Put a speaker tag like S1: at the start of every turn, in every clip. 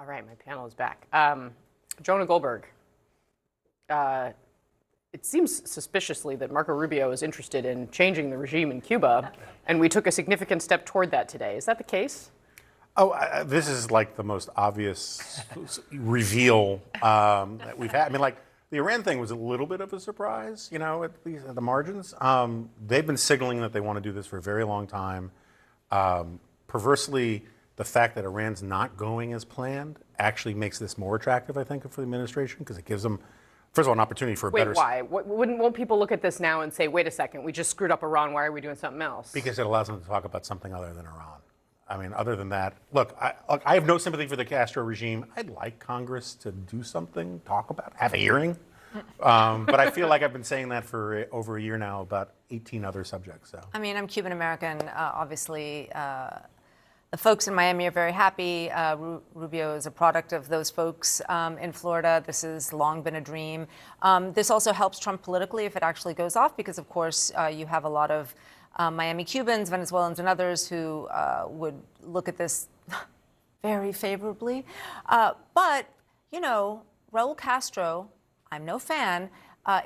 S1: All right, my panel is back. Jonah Goldberg. It seems suspiciously that Marco Rubio is interested in changing the regime in Cuba, and we took a significant step toward that today. Is that the case?
S2: Oh, this is like the most obvious reveal that we've had. I mean, like, the Iran thing was a little bit of a surprise, you know, at least at the margins. They've been signaling that they want to do this for a very long time. Perversely, the fact that Iran's not going as planned actually makes this more attractive, I think, for the administration, because it gives them, first of all, an opportunity for a better...
S1: Wait, why? Won't people look at this now and say, wait a second, we just screwed up Iran, why are we doing something else?
S2: Because it allows them to talk about something other than Iran. I mean, other than that, look, I have no sympathy for the Castro regime. I'd like Congress to do something, talk about, have a hearing. But I feel like I've been saying that for over a year now about 18 other subjects. So.
S3: I mean, I'm Cuban American. Obviously, the folks in Miami are very happy. Rubio is a product of those folks in Florida. This has long been a dream. This also helps Trump politically if it actually goes off, because, of course, you have a lot of Miami Cubans, Venezuelans, and others who would look at this very favorably. But, you know, Raul Castro, I'm no fan,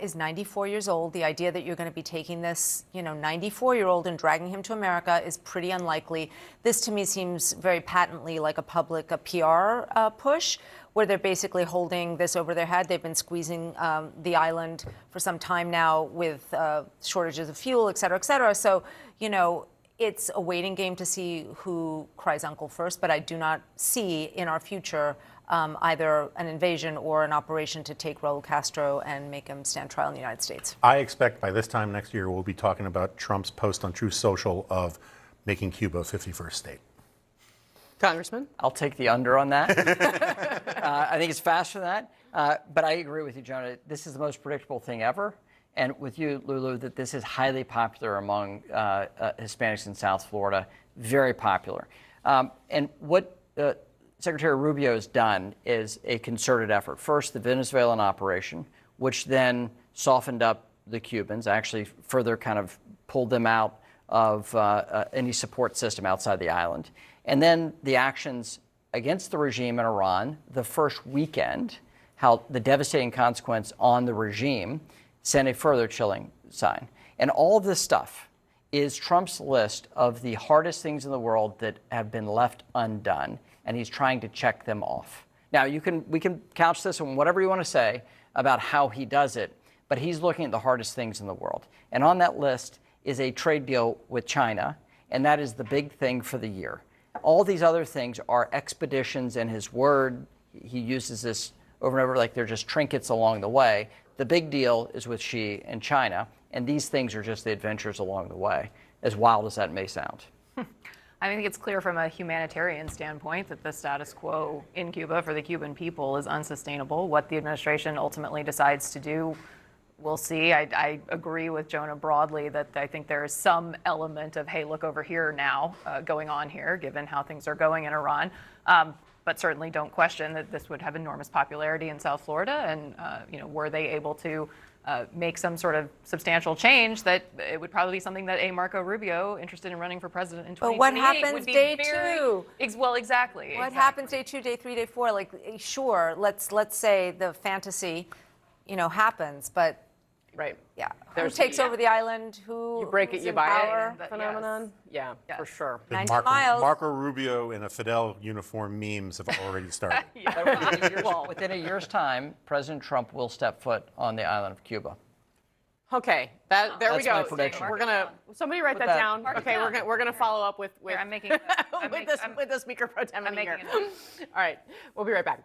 S3: is 94 years old. The idea that you're going to be taking this, you know, 94-year-old and dragging him to America is pretty unlikely. This, to me, seems very patently like a PR push, where they're basically holding this over their head. They've been squeezing the island for some time now with shortages of fuel, et cetera, et cetera. So, you know, it's a waiting game to see who cries uncle first, but I do not see in our future either an invasion or an operation to take Raul Castro and make him stand trial in the United States.
S2: I expect by this time next year we'll be talking about Trump's post on Truth Social of making Cuba a 51st state.
S1: Congressman?
S4: I'll take the under on that. I think it's faster than that. But I agree with you, Jonah. This is the most predictable thing ever. And with you, Lulu, that this is highly popular among Hispanics in South Florida, very popular. And what Secretary Rubio has done is a concerted effort. First, the Venezuelan operation, which then softened up the Cubans, actually further kind of pulled them out of any support system outside the island. And then the actions against the regime in Iran the first weekend, how the devastating consequence on the regime sent a further chilling sign. And all of this stuff is Trump's list of the hardest things in the world that have been left undone, and he's trying to check them off. Now, we can couch this on whatever you want to say about how he does it, but he's looking at the hardest things in the world. And on that list is a trade deal with China, and that is the big thing for the year. All these other things are expeditions in his word. He uses this over and over like they're just trinkets along the way. The big deal is with Xi and China, and these things are just the adventures along the way, as wild as that may sound.
S5: I think it's clear from a humanitarian standpoint that the status quo in Cuba for the Cuban people is unsustainable. What the administration ultimately decides to do, we'll see. I agree with Jonah broadly that I think there is some element of, hey, look over here now going on here, given how things are going in Iran. But certainly don't question that this would have enormous popularity in South Florida. And, you know, were they able to make some sort of substantial change, that it would probably be something that Marco Rubio, interested in running for president in 2028,
S3: but what happens
S5: would be
S3: day
S5: very,
S3: two?
S5: Well, exactly.
S3: What happens day 2, day 3, day 4? Like, sure, let's say the fantasy, you know, happens, but
S1: Right.
S3: yeah, who takes over the island?
S1: You break it, you buy it phenomenon?
S5: Yes.
S1: Yeah, for sure.
S3: 90 miles.
S2: Marco Rubio in a Fidel uniform memes have already started.
S4: Well, within a year's time, President Trump will step foot on the island of Cuba.
S1: Okay, there we
S4: That's
S1: go.
S4: my prediction.
S1: We're gonna somebody write that down. Okay, we're gonna follow up with
S5: Here, I'm making
S1: with the speaker pro tem.
S5: I'm making
S1: All right, we'll be right back.